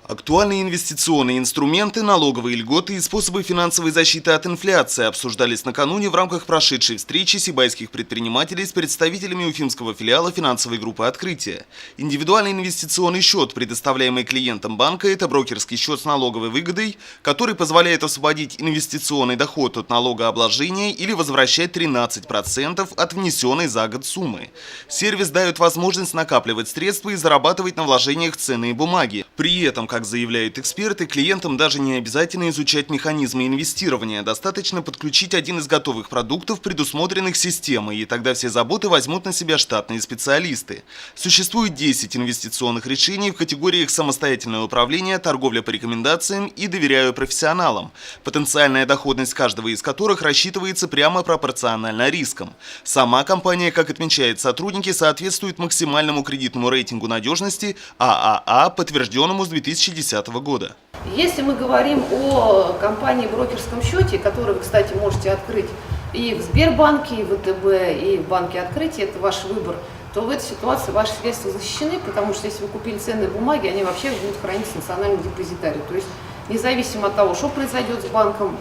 Актуальные инвестиционные инструменты, налоговые льготы и способы финансовой защиты от инфляции обсуждались накануне в рамках прошедшей встречи сибайских предпринимателей с представителями уфимского филиала финансовой группы «Открытие». Индивидуальный инвестиционный счет, предоставляемый клиентам банка, это брокерский счет с налоговой выгодой, который позволяет освободить инвестиционный доход от налогообложения или возвращать 13% от внесенной за год суммы. Сервис дает возможность накапливать средства и зарабатывать на вложениях ценные бумаги. При этом, как заявляют эксперты, клиентам даже не обязательно изучать механизмы инвестирования. Достаточно подключить один из готовых продуктов, предусмотренных системой, и тогда все заботы возьмут на себя штатные специалисты. Существует 10 инвестиционных решений в категориях самостоятельное управление, торговля по рекомендациям и доверяю профессионалам, потенциальная доходность каждого из которых рассчитывается прямо пропорционально рискам. Сама компания, как отмечают сотрудники, соответствует максимальному кредитному рейтингу надежности ААА, подтвержденному с 2010 года. Если мы говорим о компании брокерском счете, который вы, кстати, можете открыть и в Сбербанке, и в ВТБ, и в банке Открытие, это ваш выбор, то в этой ситуации ваши средства защищены, потому что если вы купили ценные бумаги, они вообще будут храниться в национальном депозитарии. То есть независимо от того, что произойдет с банком,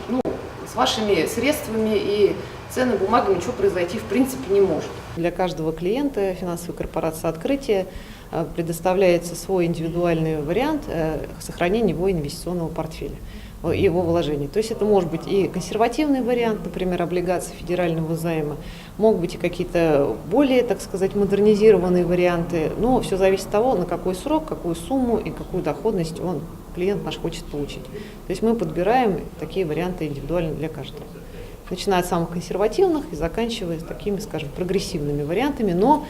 с вашими средствами и ценными бумагами ничего произойти в принципе не может. Для каждого клиента финансовой корпорации «Открытие» предоставляется свой индивидуальный вариант сохранения его инвестиционного портфеля, его вложений. То есть это может быть и консервативный вариант, например, облигации федерального займа, могут быть и какие-то более, так сказать, модернизированные варианты, но все зависит от того, на какой срок, какую сумму и какую доходность клиент наш хочет получить. То есть мы подбираем такие варианты индивидуально для каждого. Начиная от самых консервативных и заканчивая такими, скажем, прогрессивными вариантами, но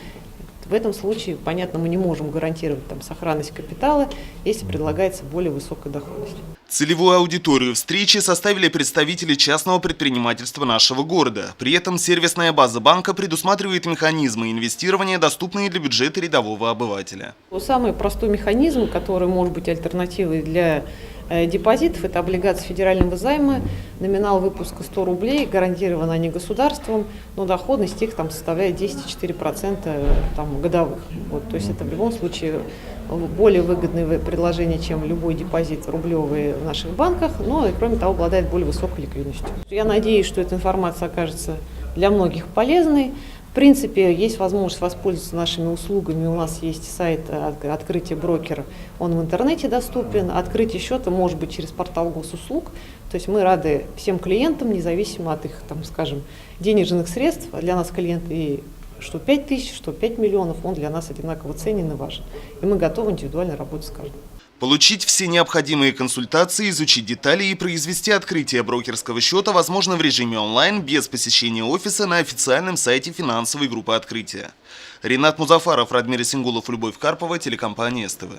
в этом случае, понятно, мы не можем гарантировать сохранность капитала, если предлагается более высокая доходность. Целевую аудиторию встречи составили представители частного предпринимательства нашего города. При этом сервисная база банка предусматривает механизмы инвестирования, доступные для бюджета рядового обывателя. Самый простой механизм, который может быть альтернативой для депозитов, это облигации федерального займа, номинал выпуска 100 рублей, гарантированы они государством, но доходность их составляет 10,4% годовых. То есть это в любом случае более выгодное предложение, чем любой депозит рублевый в наших банках, но и кроме того обладает более высокой ликвидностью. Я надеюсь, что эта информация окажется для многих полезной. В принципе, есть возможность воспользоваться нашими услугами. У нас есть сайт «Открытие брокера», он в интернете доступен. Открытие счета может быть через портал госуслуг. То есть мы рады всем клиентам, независимо от их, денежных средств. Для нас клиент и что 5 тысяч, что 5 миллионов, он для нас одинаково ценен и важен. И мы готовы индивидуально работать с каждым. Получить все необходимые консультации, изучить детали и произвести открытие брокерского счета возможно в режиме онлайн без посещения офиса на официальном сайте финансовой группы «Открытие». Ринат Музафаров, Радмир Сингулов, Любовь Карпова, телекомпания СТВ.